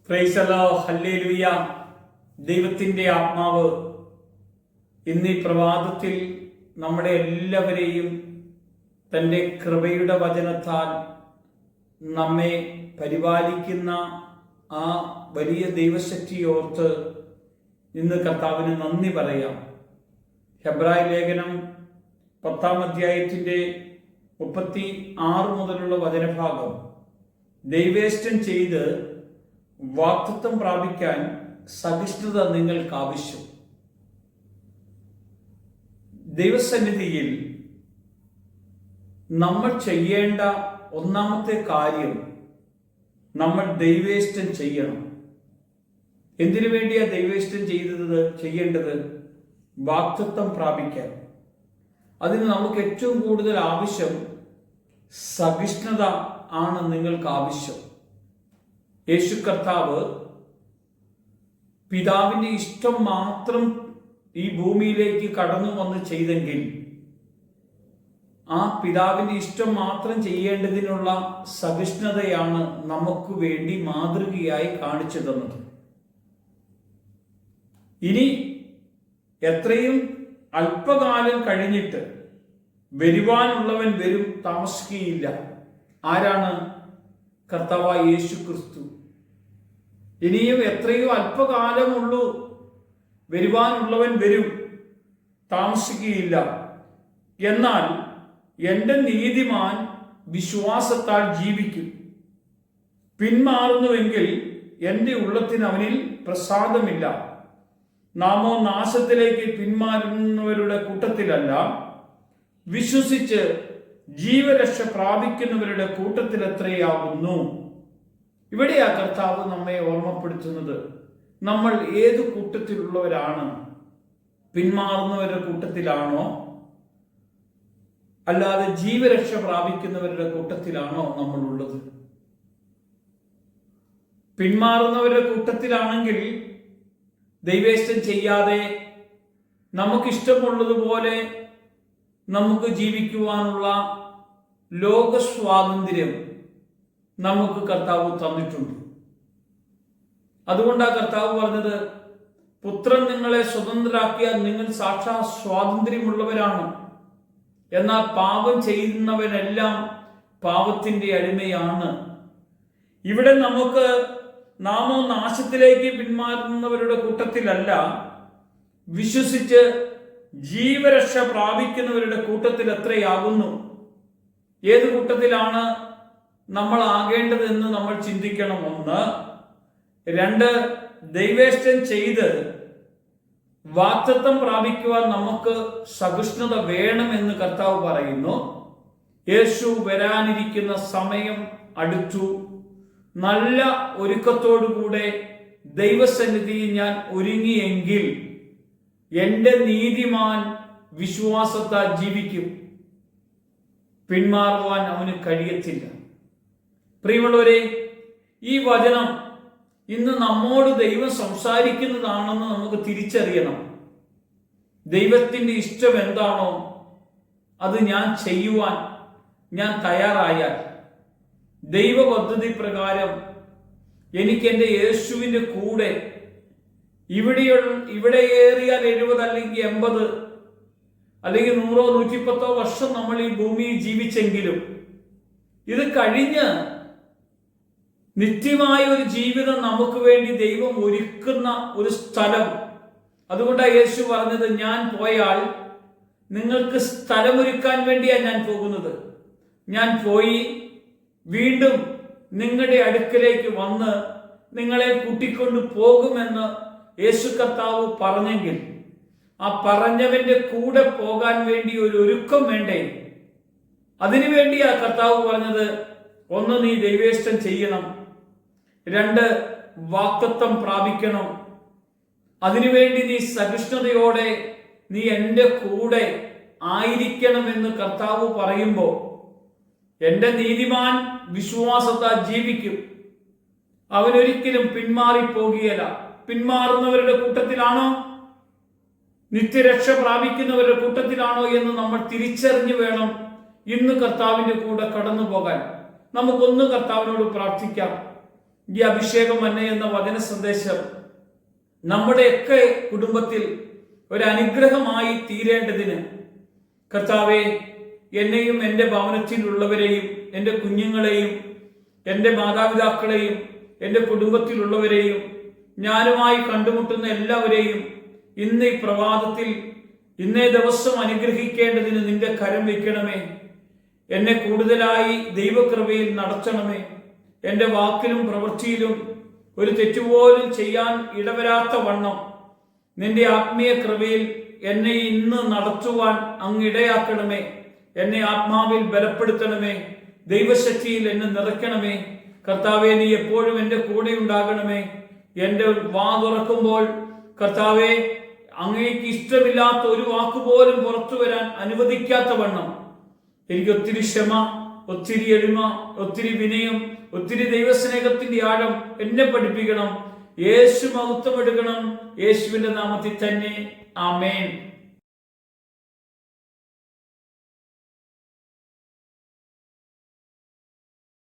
Praise the Lord, hallelujah. ദൈവത്തിൻ്റെ ആത്മാവ് ഇന്ന് ഈ പ്രഭാതത്തിൽ നമ്മുടെ എല്ലാവരെയും തൻ്റെ കൃപയുടെ വചനത്താൽ നമ്മെ പരിപാലിക്കുന്ന ആ വലിയ ദൈവശക്തിയോർത്ത് ഇന്ന് കർത്താവിന് നന്ദി പറയാം. ഹെബ്രായ ലേഖനം 10-ാം അധ്യായത്തിൻ്റെ 36 മുതലുള്ള വചനഭാഗം, ദൈവേഷ്ടം ചെയ്ത് വാഗ്ദത്തം പ്രാപിക്കാൻ സഹിഷ്ണുത നിങ്ങൾക്ക് ആവശ്യം. ദൈവസന്നിധിയിൽ നമ്മൾ ചെയ്യേണ്ട ഒന്നാമത്തെ കാര്യം, നമ്മൾ ദൈവേഷ്ടം ചെയ്യണം. എന്തിനു വേണ്ടിയാ ദൈവേഷ്ടം ചെയ്യേണ്ടത്? വാഗ്ദത്തം പ്രാപിക്കാൻ. അതിന് നമുക്ക് ഏറ്റവും കൂടുതൽ ആവശ്യം സഹിഷ്ണുത ആണ് നിങ്ങൾക്ക് ആവശ്യം. യേശു കർത്താവ് പിതാവിൻ്റെ ഇഷ്ടം മാത്രം ഈ ഭൂമിയിലേക്ക് കടന്നു വന്ന് ചെയ്തെങ്കിൽ, ആ പിതാവിൻ്റെ ഇഷ്ടം മാത്രം ചെയ്യേണ്ടതിനുള്ള സഹിഷ്ണുതയാണ് നമുക്ക് വേണ്ടി മാതൃകയായി കാണിച്ചു തന്നത്. ഇനി എത്രയും അല്പകാലം കഴിഞ്ഞിട്ട് വരുവാനുള്ളവൻ വരും, താമസിക്കുകയില്ല. ആരാണ്? കർത്താവായ യേശു ക്രിസ്തു. ഇനിയും എത്രയോ അല്പകാലമുള്ളൂ, വരുവാനുള്ളവൻ വരും, താമസിക്കുകയില്ല. എന്നാൽ എൻ്റെ നീതിമാൻ വിശ്വാസത്താൽ ജീവിക്കും. പിന്മാറുന്നുവെങ്കിൽ എൻ്റെ ഉള്ളത്തിന് അവനിൽ പ്രസാദമില്ല. നാമോ നാശത്തിലേക്ക് പിന്മാറുന്നവരുടെ കൂട്ടത്തിലല്ല, വിശ്വസിച്ച് ജീവരക്ഷ പ്രാപിക്കുന്നവരുടെ കൂട്ടത്തിൽ എത്രയാകുന്നു. ഇവിടെയാ കർത്താവ് നമ്മെ ഓർമ്മപ്പെടുത്തുന്നത്. നമ്മൾ ഏത് കൂട്ടത്തിലുള്ളവരാണ്? പിന്മാറുന്നവരുടെ കൂട്ടത്തിലാണോ, അല്ലാതെ ജീവരക്ഷ പ്രാപിക്കുന്നവരുടെ കൂട്ടത്തിലാണോ നമ്മളുള്ളത്? പിന്മാറുന്നവരുടെ കൂട്ടത്തിലാണെങ്കിൽ ദൈവേഷ്ടം ചെയ്യാതെ നമുക്കിഷ്ടമുള്ളതുപോലെ നമുക്ക് ജീവിക്കുവാനുള്ള ലോക സ്വാതന്ത്ര്യം നമുക്ക് കർത്താവ് തന്നിട്ടുണ്ട്. അതുകൊണ്ടാണ് കർത്താവ് പറഞ്ഞത്, പുത്രൻ നിങ്ങളെ സ്വതന്ത്രരാക്കിയാൽ നിങ്ങൾ സാക്ഷാൽ സ്വാതന്ത്ര്യമുള്ളവരാണ്. എന്നാൽ പാപം ചെയ്യുന്നവനെല്ലാം പാപത്തിന്റെ അടിമയാണ്. ഇവിടെ നമുക്ക് നാമോ നാശത്തിലേക്ക് പിന്മാറുന്നവരുടെ കൂട്ടത്തിലല്ല, വിശ്വസിച്ച് ജീവരക്ഷ പ്രാപിക്കുന്നവരുടെ കൂട്ടത്തിൽ എത്രയാകുന്നു. ഏത് കൂട്ടത്തിലാണ് നമ്മൾ ആകേണ്ടതെന്ന് നമ്മൾ ചിന്തിക്കണം. 1. 2, ദൈവേഷ്ടം ചെയ്ത് വാഗ്ദത്തം പ്രാപിക്കുവാൻ നമുക്ക് സഹിഷ്ണുത വേണമെന്ന് കർത്താവ് പറയുന്നു. യേശു വരാനിരിക്കുന്ന സമയം അടുത്തു. നല്ല ഒരുക്കത്തോടുകൂടെ ദൈവസന്നിധിയിൽ ഞാൻ ഒരുങ്ങിയെങ്കിൽ എൻ്റെ നീതിമാൻ വിശ്വാസത്താൽ ജീവിക്കും. പിന്മാറുവാൻ അവന് കഴിയത്തില്ല. പ്രിയമുള്ളവരെ, ഈ വചനം ഇന്ന് നമ്മോട് ദൈവം സംസാരിക്കുന്നതാണെന്ന് നമുക്ക് തിരിച്ചറിയണം. ദൈവത്തിൻ്റെ ഇഷ്ടം എന്താണോ അത് ഞാൻ ചെയ്യുവാൻ ഞാൻ തയ്യാറായാൽ, ദൈവ പദ്ധതി പ്രകാരം എനിക്ക് എൻ്റെ യേശുവിൻ്റെ കൂടെ ഇവിടെ ഏറിയാൽ 70 അല്ലെങ്കിൽ 80 അല്ലെങ്കിൽ 100 110 വർഷം നമ്മൾ ഈ ഭൂമിയിൽ ജീവിച്ചെങ്കിലും ഇത് കഴിഞ്ഞ് നിത്യമായ ഒരു ജീവിതം നമുക്ക് വേണ്ടി ദൈവം ഒരുക്കുന്ന ഒരു സ്ഥലം. അതുകൊണ്ടാണ് യേശു പറഞ്ഞത്, ഞാൻ പോയാൽ നിങ്ങൾക്ക് സ്ഥലമൊരുക്കാൻ വേണ്ടിയാണ് ഞാൻ പോകുന്നത്. ഞാൻ പോയി വീണ്ടും നിങ്ങളുടെ അടുക്കലേക്ക് വന്ന് നിങ്ങളെ കൂട്ടിക്കൊണ്ട് പോകുമെന്ന് യേശു കർത്താവ് പറഞ്ഞെങ്കിൽ, ആ പറഞ്ഞവന്റെ കൂടെ പോകാൻ വേണ്ടി ഒരു ഒരുക്കം വേണ്ടേ? അതിനു വേണ്ടിയാ കർത്താവ് പറഞ്ഞത്, 1, നീ ദൈവേഷ്ടം ചെയ്യണം. 2, വാഗ്ദത്തം പ്രാപിക്കണം. അതിനുവേണ്ടി നീ സഹിഷ്ണുതയോടെ നീ എൻ്റെ കൂടെ ആയിരിക്കണമെന്ന് കർത്താവ് പറയുമ്പോൾ, എൻ്റെ നീതിമാൻ വിശ്വാസത്താൽ ജീവിക്കും, അവനൊരിക്കലും പിന്മാറിപ്പോകുകയില്ല. പിന്മാറുന്നവരുടെ കൂട്ടത്തിലാണോ, നിത്യരക്ഷ പ്രാപിക്കുന്നവരുടെ കൂട്ടത്തിലാണോ എന്ന് നമ്മൾ തിരിച്ചറിഞ്ഞു വേണം ഇന്ന് കർത്താവിൻ്റെ കൂടെ കടന്നു പോകാൻ. നമുക്കൊന്ന് കർത്താവിനോട് പ്രാർത്ഥിക്കാം. ഈ അഭിഷേകം മന്ന എന്ന വചന സന്ദേശം നമ്മുടെയൊക്കെ കുടുംബത്തിൽ ഒരു അനുഗ്രഹമായി തീരേണ്ടതിന് കർത്താവെ, എന്നെയും എൻ്റെ ഭവനത്തിലുള്ളവരെയും എൻ്റെ കുഞ്ഞുങ്ങളെയും എൻ്റെ മാതാപിതാക്കളെയും എൻ്റെ കുടുംബത്തിലുള്ളവരെയും ഞാനുമായി കണ്ടുമുട്ടുന്ന എല്ലാവരെയും ഇന്ന് ഈ പ്രഭാതത്തിൽ ഇന്നേ ദിവസം അനുഗ്രഹിക്കേണ്ടതിന് നിന്റെ കരം വയ്ക്കണമേ. എന്നെ കൂടുതലായി ദൈവകൃപയിൽ നടത്തണമേ. എൻ്റെ വാക്കിലും പ്രവൃത്തിയിലും ഒരു തെറ്റുപോലും ചെയ്യാൻ ഇടവരാത്ത വണ്ണം നിന്റെ ആത്മീയ കൃപയിൽ എന്നെ ഇന്ന് നടത്തുവാൻ അങ്ങിടയാക്കണമേ. എന്നെ ആത്മാവിൽ ബലപ്പെടുത്തണമേ. ദൈവശക്തിയിൽ എന്നെ നിറയ്ക്കണമേ. കർത്താവെ, നീ എപ്പോഴും എൻ്റെ കൂടെ ഉണ്ടാകണമേ. എൻ്റെ വാ തുറക്കുമ്പോൾ കർത്താവെ, അങ്ങേക്ക് ഇഷ്ടമില്ലാത്ത ഒരു വാക്കുപോലും പുറത്തു വരാൻ അനുവദിക്കാത്ത വണ്ണം എനിക്ക് ഒത്തിരി ക്ഷമ, ഒത്തിരി എളിമ, ഒത്തിരി വിനയം, ഒത്തിരി ദൈവസ്നേഹത്തിന്റെ ആഴം എന്നെ പഠിപ്പിക്കണം. യേശു മഹത്വം എടുക്കണം. യേശുവിന്റെ നാമത്തിൽ തന്നെ. ആമേൻ.